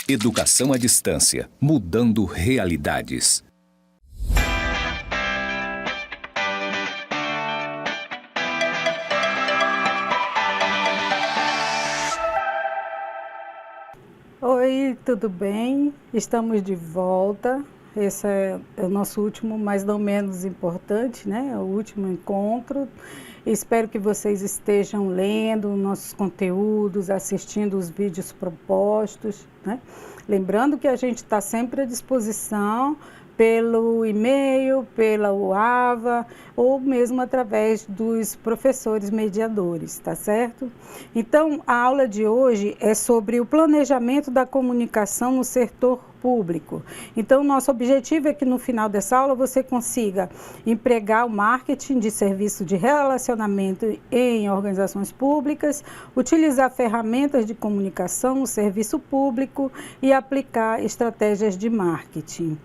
Educação à distância, mudando realidades. Oi, tudo bem? Estamos de volta. Esse é o nosso último, mas não menos importante, né? O último encontro. Espero que vocês estejam lendo nossos conteúdos, assistindo os vídeos propostos, né? Lembrando que a gente está sempre à disposição pelo e-mail, pela UAVA ou mesmo através dos professores mediadores, tá certo? Então, a aula de hoje é sobre o planejamento da comunicação no setor público. Então, nosso objetivo é que no final dessa aula você consiga empregar o marketing de serviço de relacionamento em organizações públicas, utilizar ferramentas de comunicação no serviço público e aplicar estratégias de marketing.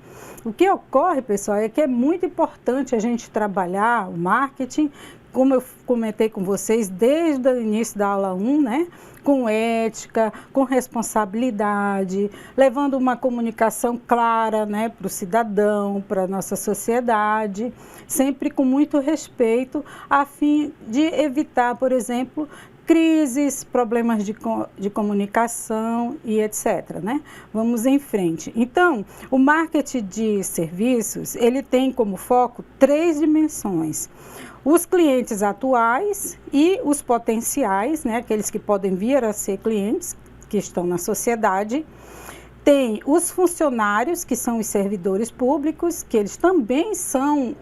O que ocorre, pessoal, é que é muito importante a gente trabalhar o marketing, como eu comentei com vocês desde o início da aula 1, né? Com ética, com responsabilidade, levando uma comunicação clara, né, para o cidadão, para a nossa sociedade, sempre com muito respeito, a fim de evitar, por exemplo, crises, problemas de comunicação e etc, né? Vamos em frente. Então, o marketing de serviços, ele tem como foco 3 dimensões. Os clientes atuais e os potenciais, né? Aqueles que podem vir a ser clientes, que estão na sociedade. Tem os funcionários, que são os servidores públicos, que eles também são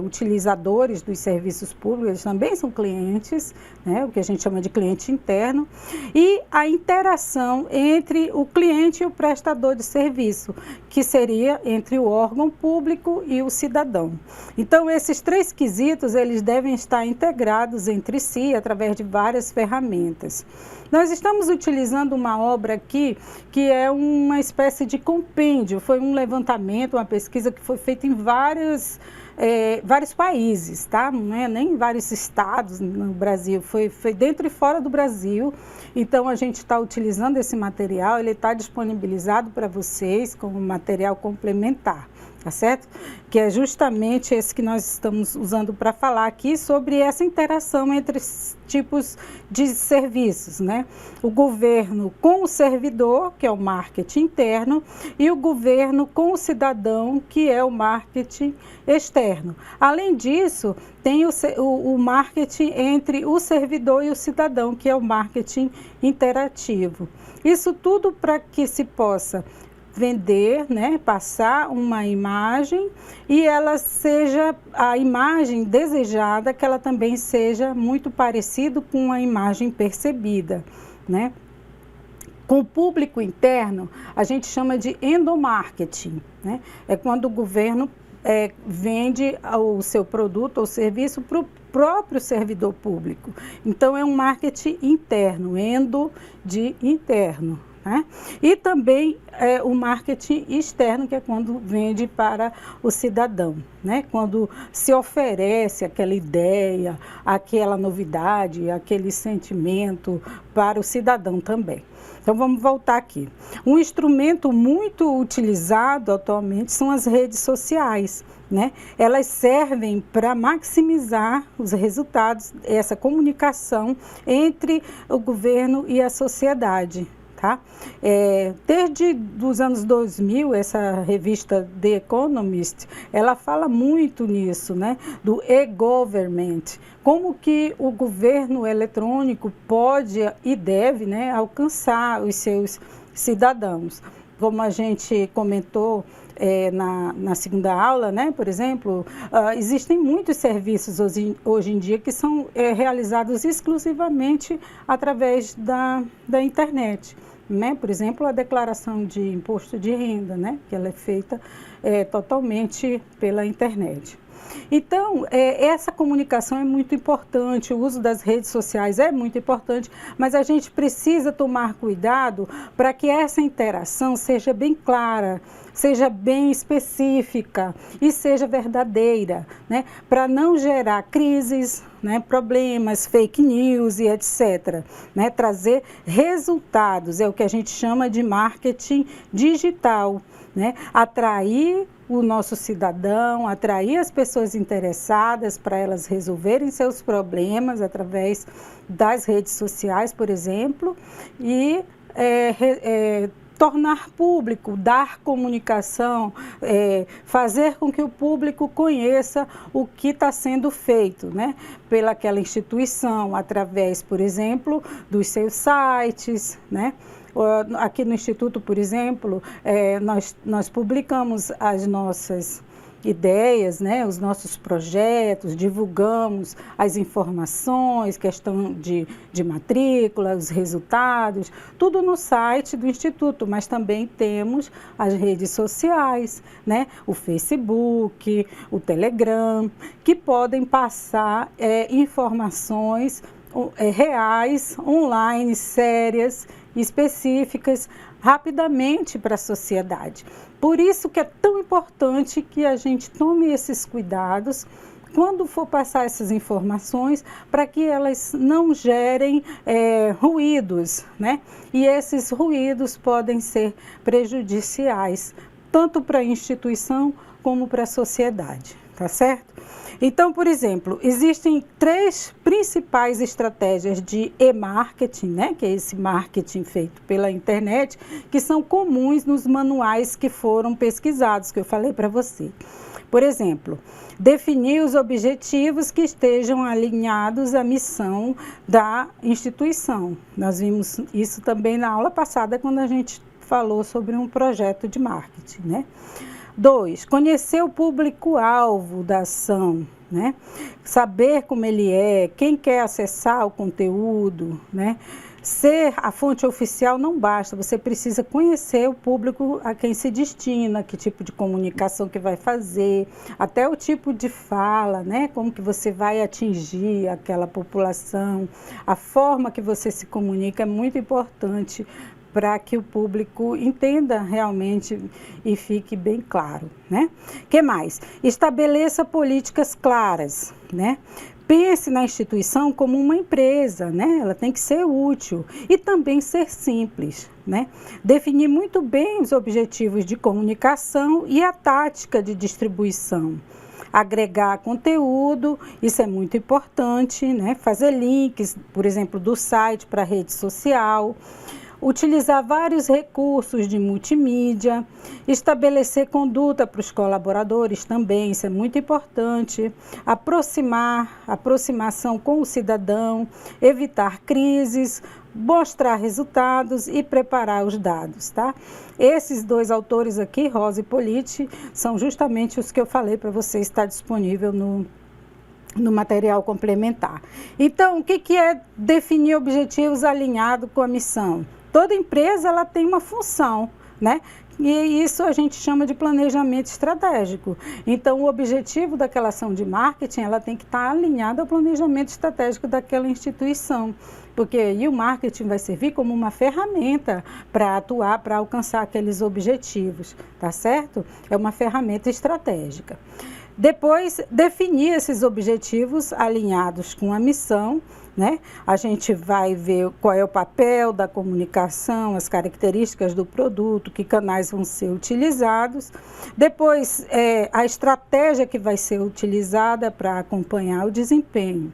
utilizadores dos serviços públicos, eles também são clientes, né, o que a gente chama de cliente interno, e a interação entre o cliente e o prestador de serviço, que seria entre o órgão público e o cidadão. Então, esses 3 quesitos, eles devem estar integrados entre si através de várias ferramentas. Nós estamos utilizando uma obra aqui que é uma espécie de compêndio, foi um levantamento, uma pesquisa que foi feita em vários países, tá? Não é nem em vários estados no Brasil, foi dentro e fora do Brasil. Então, a gente está utilizando esse material, ele está disponibilizado para vocês como material complementar, tá certo? Que é justamente esse que nós estamos usando para falar aqui sobre essa interação entre tipos de serviços, né? O governo com o servidor, que é o marketing interno, e o governo com o cidadão, que é o marketing externo. Além disso, tem o marketing entre o servidor e o cidadão, que é o marketing interativo. Isso tudo para que se possa vender, né, passar uma imagem e ela seja a imagem desejada, que ela também seja muito parecida com a imagem percebida, né? Com o público interno, a gente chama de endomarketing, né? É quando o governo vende o seu produto ou serviço para o próprio servidor público. Então, é um marketing interno, endo de interno. Né? E também o marketing externo, que é quando vende para o cidadão, né? Quando se oferece aquela ideia, aquela novidade, aquele sentimento para o cidadão também. Então, vamos voltar aqui. Um instrumento muito utilizado atualmente são as redes sociais, né? Elas servem para maximizar os resultados, essa comunicação entre o governo e a sociedade. Tá? Desde os anos 2000, essa revista The Economist, ela fala muito nisso, né? Do e-government, como que o governo eletrônico pode e deve, né, alcançar os seus cidadãos. Como a gente comentou na segunda aula, né, por exemplo, existem muitos serviços hoje em dia que são realizados exclusivamente através da internet. Né? Por exemplo, a declaração de imposto de renda, né? Que ela é feita totalmente pela internet. Então, essa comunicação é muito importante, o uso das redes sociais é muito importante, mas a gente precisa tomar cuidado para que essa interação seja bem clara, seja bem específica e seja verdadeira, né? Para não gerar crises, né, problemas, fake news e etc. Né? Trazer resultados, é o que a gente chama de marketing digital. Né? Atrair o nosso cidadão, atrair as pessoas interessadas para elas resolverem seus problemas através das redes sociais, por exemplo, e tornar público, dar comunicação, fazer com que o público conheça o que está sendo feito, né? Pelaquela instituição, através, por exemplo, dos seus sites, né? Aqui no Instituto, por exemplo, nós publicamos as nossas ideias, né, os nossos projetos, divulgamos as informações, questão de matrícula, os resultados, tudo no site do Instituto, mas também temos as redes sociais, né, o Facebook, o Telegram, que podem passar informações reais, online, sérias, específicas, rapidamente para a sociedade. Por isso que é tão importante que a gente tome esses cuidados quando for passar essas informações, para que elas não gerem ruídos, né? E esses ruídos podem ser prejudiciais, tanto para a instituição como para a sociedade, tá certo? Então, por exemplo, existem 3 principais estratégias de e-marketing, né, que é esse marketing feito pela internet, que são comuns nos manuais que foram pesquisados, que eu falei para você. Por exemplo, definir os objetivos que estejam alinhados à missão da instituição. Nós vimos isso também na aula passada, quando a gente falou sobre um projeto de marketing, né? 2, conhecer o público-alvo da ação, né? Saber como ele é, quem quer acessar o conteúdo, né? Ser a fonte oficial não basta, você precisa conhecer o público a quem se destina, que tipo de comunicação que vai fazer, até o tipo de fala, né? Como que você vai atingir aquela população, a forma que você se comunica é muito importante para que o público entenda realmente e fique bem claro, né? Que mais? Estabeleça políticas claras, né? Pense na instituição como uma empresa, né? Ela tem que ser útil e também ser simples, né? Definir muito bem os objetivos de comunicação e a tática de distribuição. Agregar conteúdo, isso é muito importante, né? Fazer links, por exemplo, do site para a rede social. Utilizar vários recursos de multimídia, estabelecer conduta para os colaboradores também, isso é muito importante, aproximação com o cidadão, evitar crises, mostrar resultados e preparar os dados, tá? Esses 2 autores aqui, Rosa e Politi, são justamente os que eu falei para você, está disponível no material complementar. Então, o que é definir objetivos alinhados com a missão? Toda empresa ela tem uma função, né? E isso a gente chama de planejamento estratégico. Então, o objetivo daquela ação de marketing, ela tem que estar alinhada ao planejamento estratégico daquela instituição. Porque aí o marketing vai servir como uma ferramenta para atuar, para alcançar aqueles objetivos, tá certo? É uma ferramenta estratégica. Depois, definir esses objetivos alinhados com a missão, né? A gente vai ver qual é o papel da comunicação, as características do produto, que canais vão ser utilizados. Depois, a estratégia que vai ser utilizada para acompanhar o desempenho.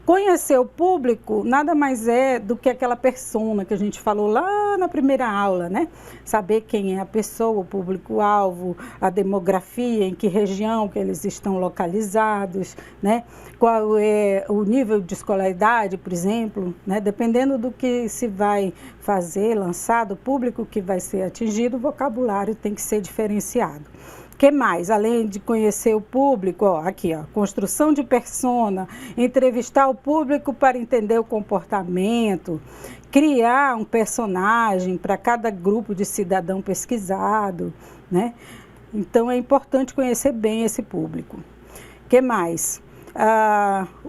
Conhecer o público nada mais é do que aquela persona que a gente falou lá na primeira aula, né? Saber quem é a pessoa, o público-alvo, a demografia, em que região que eles estão localizados, né? Qual é o nível de escolaridade, por exemplo, né? Dependendo do que se vai fazer, lançar, do público que vai ser atingido, o vocabulário tem que ser diferenciado. O que mais? Além de conhecer o público, aqui, construção de persona, entrevistar o público para entender o comportamento, criar um personagem para cada grupo de cidadão pesquisado, né? Então, é importante conhecer bem esse público. Que mais?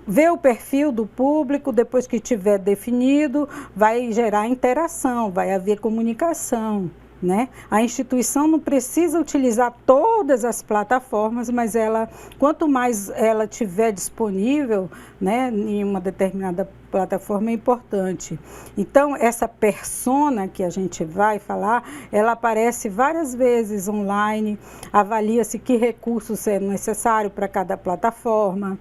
Ver o perfil do público, depois que tiver definido, vai gerar interação, vai haver comunicação, né? A instituição não precisa utilizar todas as plataformas, mas quanto mais ela tiver disponível, né, em uma determinada plataforma, é importante. Então, essa persona que a gente vai falar, ela aparece várias vezes online, avalia-se que recursos é necessário para cada plataforma,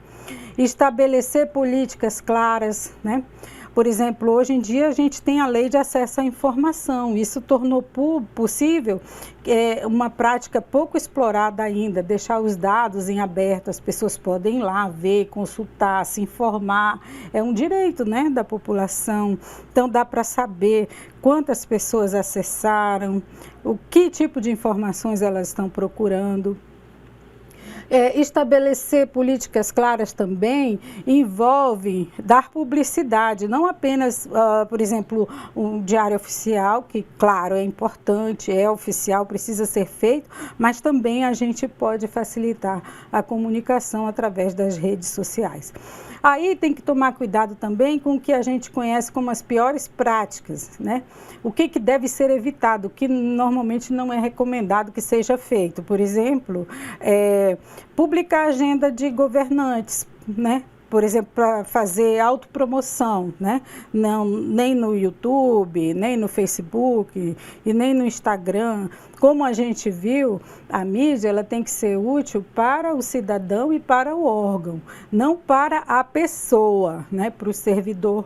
estabelecer políticas claras, né? Por exemplo, hoje em dia a gente tem a lei de acesso à informação. Isso tornou possível uma prática pouco explorada ainda, deixar os dados em aberto, as pessoas podem ir lá ver, consultar, se informar. É um direito, né, da população. Então dá para saber quantas pessoas acessaram, o que tipo de informações elas estão procurando. Estabelecer políticas claras também envolve dar publicidade, não apenas, por exemplo, um diário oficial, que, claro, é importante, é oficial, precisa ser feito, mas também a gente pode facilitar a comunicação através das redes sociais. Aí tem que tomar cuidado também com o que a gente conhece como as piores práticas, né? O que deve ser evitado, o que normalmente não é recomendado que seja feito. Por exemplo, publicar agenda de governantes, né? Por exemplo, para fazer autopromoção, né? Não, nem no YouTube, nem no Facebook e nem no Instagram. Como a gente viu, a mídia ela tem que ser útil para o cidadão e para o órgão, não para a pessoa, né? Para o servidor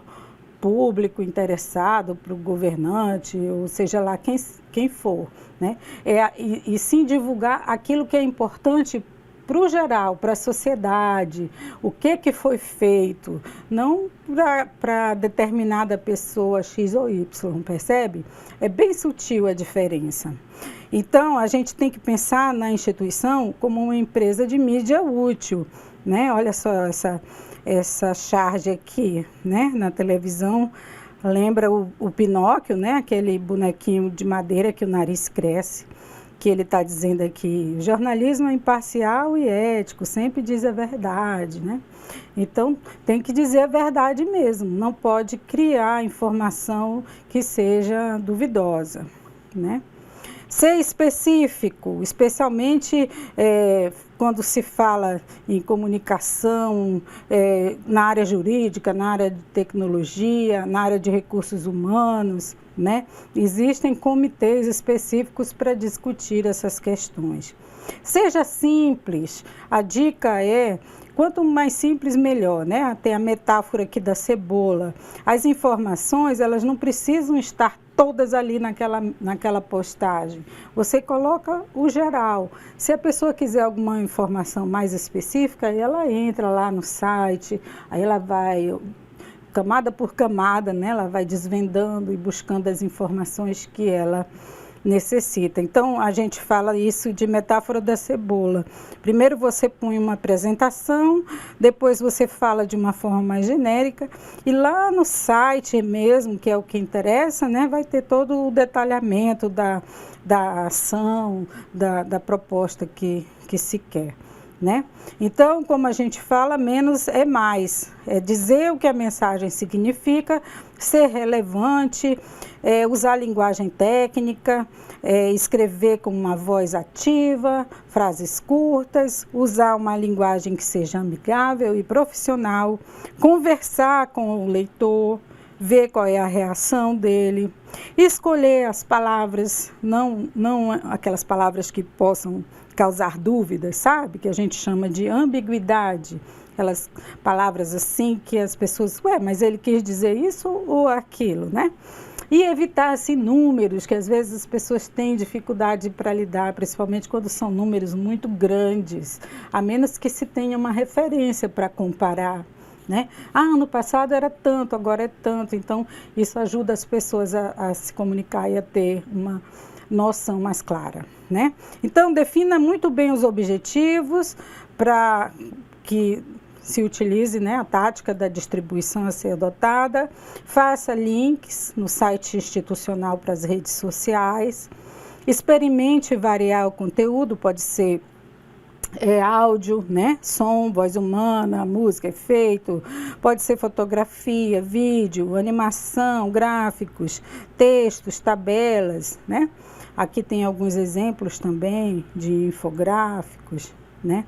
público interessado, para o governante, ou seja lá quem for, né? E sim divulgar aquilo que é importante para o geral, para a sociedade, o que foi feito, não para determinada pessoa X ou Y, percebe? É bem sutil a diferença. Então, a gente tem que pensar na instituição como uma empresa de mídia útil, né? Olha só essa charge aqui, né? Na televisão, lembra o Pinóquio, né? Aquele bonequinho de madeira que o nariz cresce, que ele está dizendo aqui, jornalismo é imparcial e ético, sempre diz a verdade, né? Então, tem que dizer a verdade mesmo, não pode criar informação que seja duvidosa, né? Ser específico, especialmente quando se fala em comunicação, na área jurídica, na área de tecnologia, na área de recursos humanos, né? Existem comitês específicos para discutir essas questões. Seja simples, a dica quanto mais simples, melhor, né? Tem a metáfora aqui da cebola. As informações, elas não precisam estar todas ali naquela postagem. Você coloca o geral. Se a pessoa quiser alguma informação mais específica, aí ela entra lá no site, aí ela vai, camada por camada, né? Ela vai desvendando e buscando as informações que ela necessita. Então, a gente fala isso de metáfora da cebola. Primeiro você põe uma apresentação, depois você fala de uma forma mais genérica, e lá no site mesmo, que é o que interessa, né, vai ter todo o detalhamento da ação, da proposta que se quer, né? Então, como a gente fala, menos é mais. É dizer o que a mensagem significa, ser relevante, usar linguagem técnica, escrever com uma voz ativa, frases curtas, usar uma linguagem que seja amigável e profissional, conversar com o leitor, ver qual é a reação dele, escolher as palavras, não aquelas palavras que possam causar dúvidas, sabe? Que a gente chama de ambiguidade. Aquelas palavras assim que as pessoas, mas ele quis dizer isso ou aquilo, né? E evitar, assim, números, que às vezes as pessoas têm dificuldade para lidar, principalmente quando são números muito grandes, a menos que se tenha uma referência para comparar, né? Ano passado era tanto, agora é tanto. Então, isso ajuda as pessoas a se comunicar e a ter uma noção mais clara, né? Então, defina muito bem os objetivos para que se utilize, né, a tática da distribuição a ser adotada, faça links no site institucional para as redes sociais, experimente variar o conteúdo, pode ser áudio, né? Som, voz humana, música, efeito, pode ser fotografia, vídeo, animação, gráficos, textos, tabelas, né? Aqui tem alguns exemplos também de infográficos, né?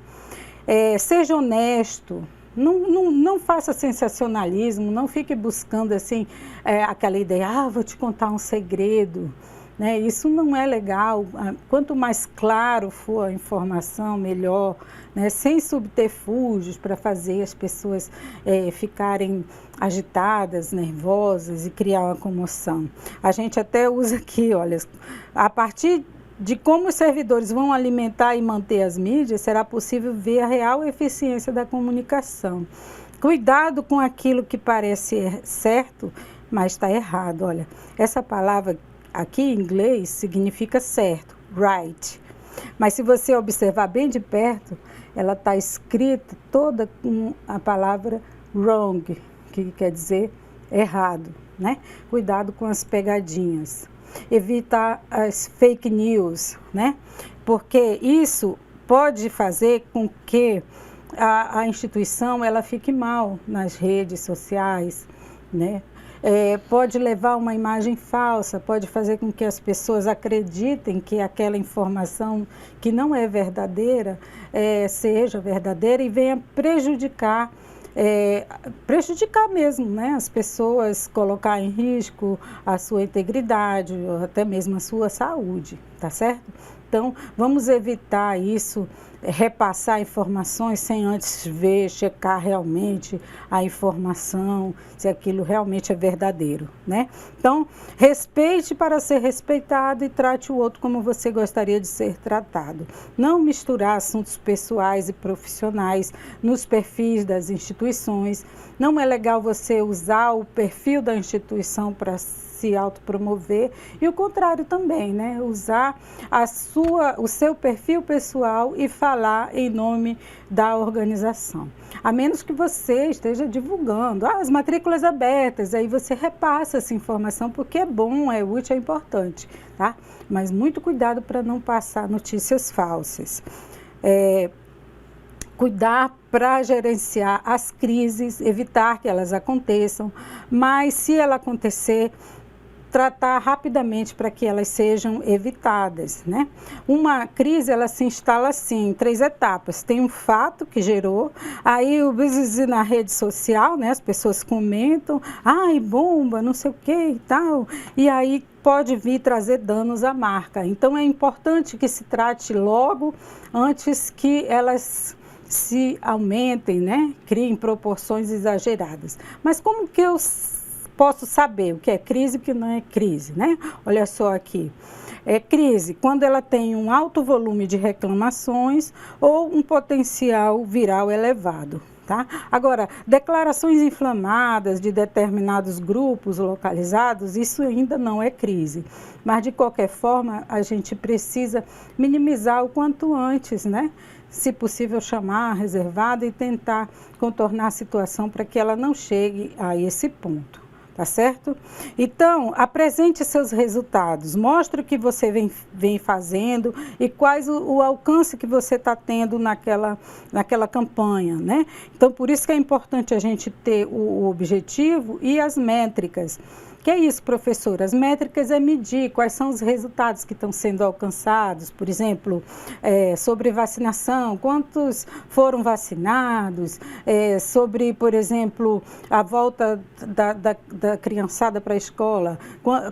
Seja honesto, não faça sensacionalismo, não fique buscando assim aquela ideia, vou te contar um segredo, né? Isso não é legal. Quanto mais claro for a informação, melhor, né? Sem subterfúgios para fazer as pessoas ficarem agitadas, nervosas e criar uma comoção. A gente até usa aqui, olha, a partir de como os servidores vão alimentar e manter as mídias, será possível ver a real eficiência da comunicação. Cuidado com aquilo que parece certo, mas está errado. Olha, essa palavra aqui em inglês significa certo, right. Mas se você observar bem de perto, ela está escrita toda com a palavra wrong, que quer dizer errado, né? Cuidado com as pegadinhas. Evita as fake news, né? Porque isso pode fazer com que a instituição ela fique mal nas redes sociais, né? Pode levar uma imagem falsa, pode fazer com que as pessoas acreditem que aquela informação que não é verdadeira seja verdadeira e venha prejudicar mesmo, né? As pessoas, colocar em risco a sua integridade, ou até mesmo a sua saúde, tá certo? Então, vamos evitar isso, repassar informações sem antes ver, checar realmente a informação, se aquilo realmente é verdadeiro, né? Então, respeite para ser respeitado e trate o outro como você gostaria de ser tratado. Não misturar assuntos pessoais e profissionais nos perfis das instituições. Não é legal você usar o perfil da instituição para se autopromover e o contrário também, né? Usar o seu perfil pessoal e falar em nome da organização. A menos que você esteja divulgando as matrículas abertas, aí você repassa essa informação porque é bom, é útil, é importante, tá? Mas muito cuidado para não passar notícias falsas. Cuidar para gerenciar as crises, evitar que elas aconteçam, mas se ela acontecer, tratar rapidamente para que elas sejam evitadas, né? Uma crise, ela se instala assim, em 3 etapas. Tem um fato que gerou, aí o business na rede social, né? As pessoas comentam, ai, bomba, não sei o que e tal, e aí pode vir trazer danos à marca. Então, é importante que se trate logo antes que elas se aumentem, né? Criem proporções exageradas. Mas como que eu posso saber o que é crise e o que não é crise, né? Olha só aqui. Crise quando ela tem um alto volume de reclamações ou um potencial viral elevado, tá? Agora, declarações inflamadas de determinados grupos localizados, isso ainda não é crise. Mas, de qualquer forma, a gente precisa minimizar o quanto antes, né? Se possível, chamar, reservado e tentar contornar a situação para que ela não chegue a esse ponto. Tá certo? Então, apresente seus resultados, mostre o que você vem fazendo e quais o alcance que você está tendo naquela campanha, né? Então, por isso que é importante a gente ter o objetivo e as métricas. Que é isso, professora? As métricas é medir quais são os resultados que estão sendo alcançados, por exemplo, sobre vacinação, quantos foram vacinados, sobre, por exemplo, a volta da criançada para a escola,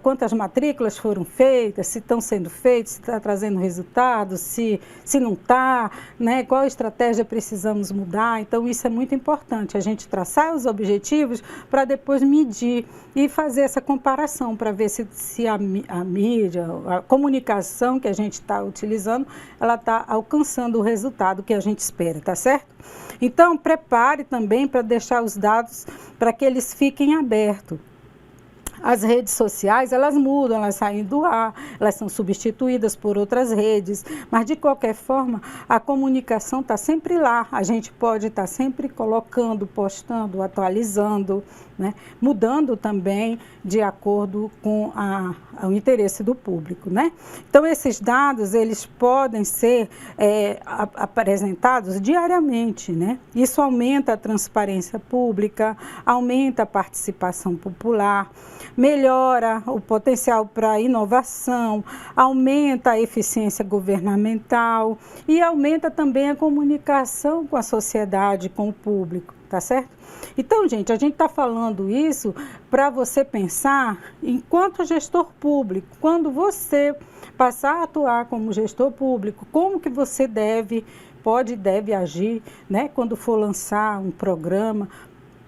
quantas matrículas foram feitas, se estão sendo feitas, se está trazendo resultados, se não está, né? Qual estratégia precisamos mudar. Então, isso é muito importante, a gente traçar os objetivos para depois medir e fazer essa comparação para ver se a mídia, a comunicação que a gente está utilizando, ela está alcançando o resultado que a gente espera, tá certo? Então, prepare também para deixar os dados para que eles fiquem abertos. As redes sociais, elas mudam, elas saem do ar, elas são substituídas por outras redes, mas de qualquer forma, a comunicação está sempre lá, a gente pode estar sempre colocando, postando, atualizando, né? Mudando também de acordo com o interesse do público, né? Então, esses dados, eles podem ser apresentados diariamente, né? Isso aumenta a transparência pública, aumenta a participação popular, melhora o potencial para inovação, aumenta a eficiência governamental e aumenta também a comunicação com a sociedade, com o público, tá certo? Então, gente, a gente está falando isso para você pensar enquanto gestor público, quando você passar a atuar como gestor público, como que você pode e deve agir, né, quando for lançar um programa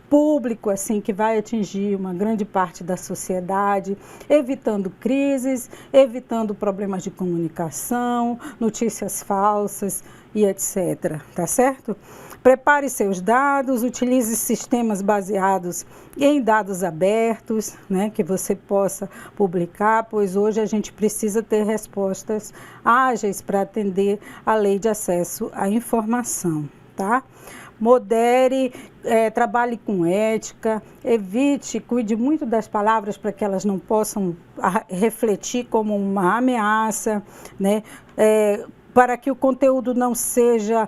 público, assim, que vai atingir uma grande parte da sociedade, evitando crises, evitando problemas de comunicação, notícias falsas e etc. Tá certo? Prepare seus dados, utilize sistemas baseados em dados abertos, né, que você possa publicar, pois hoje a gente precisa ter respostas ágeis para atender a lei de acesso à informação, tá? Modere, trabalhe com ética, evite, cuide muito das palavras para que elas não possam refletir como uma ameaça, né? Para que o conteúdo não seja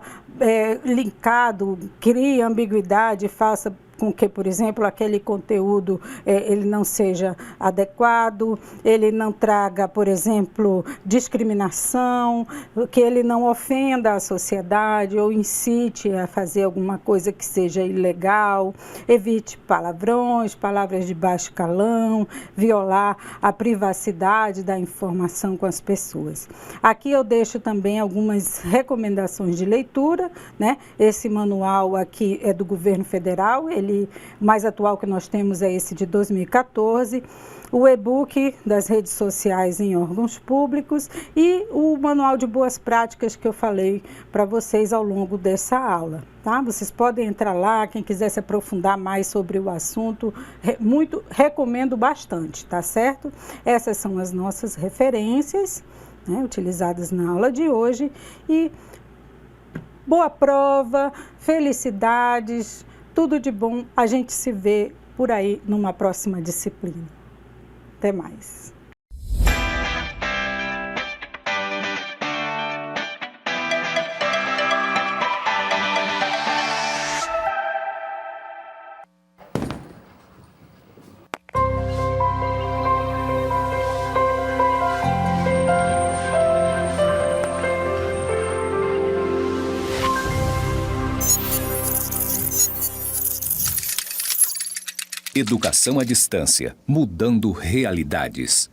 linkado, crie ambiguidade, faça com que, por exemplo, aquele conteúdo ele não seja adequado, ele não traga, por exemplo, discriminação, que ele não ofenda a sociedade ou incite a fazer alguma coisa que seja ilegal, evite palavrões, palavras de baixo calão, violar a privacidade da informação com as pessoas. Aqui eu deixo também algumas recomendações de leitura, né? Esse manual aqui é do governo federal, o mais atual que nós temos é esse de 2014, o e-book das redes sociais em órgãos públicos e o manual de boas práticas que eu falei para vocês ao longo dessa aula, tá? Vocês podem entrar lá, quem quiser se aprofundar mais sobre o assunto, recomendo bastante, tá certo? Essas são as nossas referências, né, utilizadas na aula de hoje e boa prova, felicidades, tudo de bom, a gente se vê por aí numa próxima disciplina. Até mais. Educação à distância, mudando realidades.